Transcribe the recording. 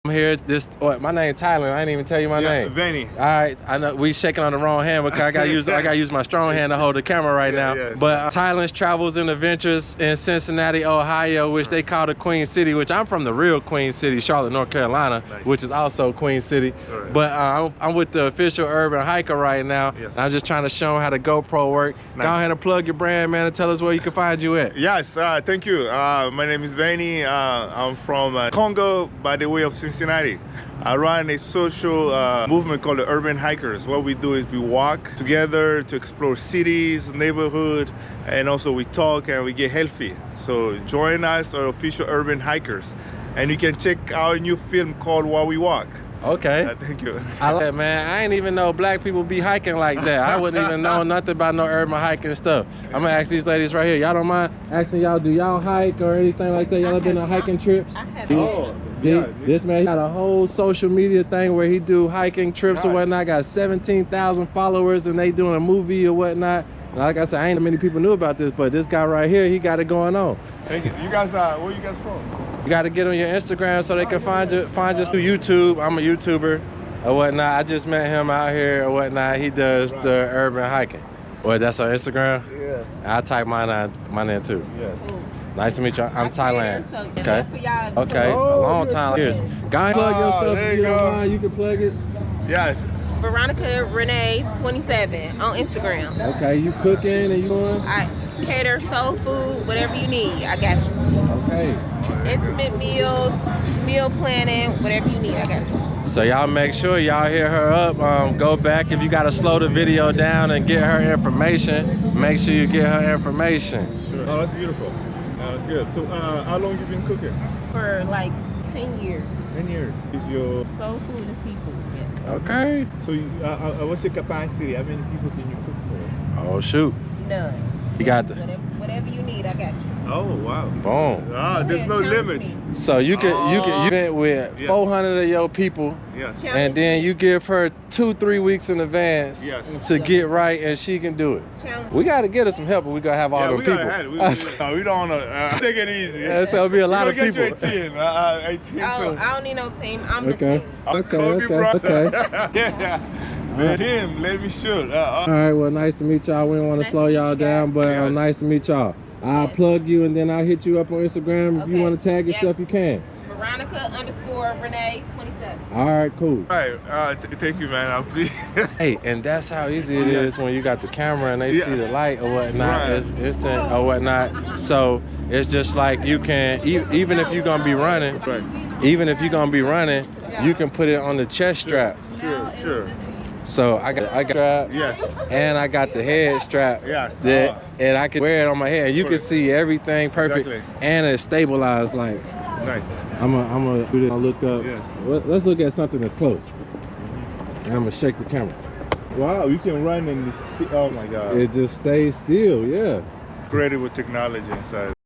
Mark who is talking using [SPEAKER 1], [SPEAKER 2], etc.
[SPEAKER 1] I'm here. My name TyLan. I didn't even tell you my name.
[SPEAKER 2] Vinnie.
[SPEAKER 1] All right, I know we shaking on the wrong hand because I gotta use my strong hand to hold the camera right now.
[SPEAKER 2] Yes.
[SPEAKER 1] But TyLan's Travels and Adventures in Cincinnati, Ohio, which they call the Queen City, which I'm from the real Queen City, Charlotte, North Carolina, which is also Queen City. Right. But I'm with the official urban hiker right now. Yes. And I'm just trying to show them how the GoPro work. Nice. Go ahead and plug your brand, man, and tell us where you can find you at.
[SPEAKER 2] Yes, thank you. My name is Vinnie. I'm from Congo by the way of Cincinnati. I run a social movement called the Urban Hikers. What we do is we walk together to explore cities, neighborhood, and also we talk and we get healthy. So join us, our official Urban Hikers. And you can check our new film called While We Walk.
[SPEAKER 1] Okay.
[SPEAKER 2] Thank you.
[SPEAKER 1] I like that, man. I ain't even know black people be hiking like that. I wouldn't even know nothing about no urban hiking stuff. I'm gonna ask these ladies right here. Y'all don't mind asking y'all, do y'all hike or anything like that? Y'all been on hiking trips?
[SPEAKER 3] I have.
[SPEAKER 1] See, this man got a whole social media thing where he do hiking trips or whatnot. Got 17,000 followers and they doing a movie or whatnot. And like I said, I ain't many people knew about this, but this guy right here, he got it going on.
[SPEAKER 2] Thank you. You guys, where you guys from?
[SPEAKER 1] You got to get on your Instagram so they can find you through YouTube. I'm a YouTuber or whatnot. I just met him out here or whatnot. He does the urban hiking. Well, that's on Instagram?
[SPEAKER 2] Yes.
[SPEAKER 1] I'll type mine in too.
[SPEAKER 2] Yes.
[SPEAKER 1] Nice to meet you. I'm TyLan. Okay.
[SPEAKER 3] Okay.
[SPEAKER 1] A long time. Cheers. Go ahead and plug your stuff if you don't mind. You can plug it.
[SPEAKER 2] Yes.
[SPEAKER 3] Veronica Renee 27 on Instagram.
[SPEAKER 1] Okay, you cooking and you doing?
[SPEAKER 3] I cater soul food, whatever you need, I got you.
[SPEAKER 1] Okay.
[SPEAKER 3] Intimate meals, meal planning, whatever you need, I got you.
[SPEAKER 1] So y'all make sure y'all hit her up. Go back if you gotta slow the video down and get her information. Make sure you get her information.
[SPEAKER 2] Sure. Oh, that's beautiful. That's good. So, how long you been cooking?
[SPEAKER 3] For like 10 years.
[SPEAKER 2] 10 years. Is your
[SPEAKER 3] soul food and seafood, yes.
[SPEAKER 1] Okay.
[SPEAKER 2] So, what's your capacity? How many people can you cook for?
[SPEAKER 1] Oh shoot.
[SPEAKER 3] None.
[SPEAKER 1] You got the
[SPEAKER 3] whatever you need, I got you.
[SPEAKER 2] Oh wow.
[SPEAKER 1] Boom.
[SPEAKER 2] There's no limit.
[SPEAKER 1] So you can with 400 of your people.
[SPEAKER 2] Yes.
[SPEAKER 1] And then you give her 2-3 weeks in advance to get right, and she can do it. We got to get her some help, but we got to have all them people.
[SPEAKER 2] We don't want to take it easy.
[SPEAKER 1] That's going to be a lot of people.
[SPEAKER 2] Get you a team. A team
[SPEAKER 3] I don't need no team. I'm the team.
[SPEAKER 1] Okay.
[SPEAKER 2] Yeah. Tim, let me shoot.
[SPEAKER 1] All right, well, nice to meet y'all. We don't want to slow y'all down, but nice to meet y'all. I'll plug you and then I'll hit you up on Instagram. If you want to tag yourself, you can.
[SPEAKER 3] Veronica_Renee 27.
[SPEAKER 1] All right, cool.
[SPEAKER 2] All right, thank you, man. I appreciate.
[SPEAKER 1] Hey, and that's how easy it is when you got the camera and they see the light or whatnot. It's instant or whatnot. So it's just like you can, even if you're gonna be running, you can put it on the chest strap.
[SPEAKER 2] Sure.
[SPEAKER 1] So I got strap, and I got the head strap, and I can wear it on my head. You can see everything perfect, and it's stabilized. Like,
[SPEAKER 2] nice.
[SPEAKER 1] I'm gonna do this. I'll look up. Let's look at something that's close. And I'm gonna shake the camera.
[SPEAKER 2] Wow, you can run in this. Oh my God!
[SPEAKER 1] It just stays still. Yeah.
[SPEAKER 2] Creative with technology inside.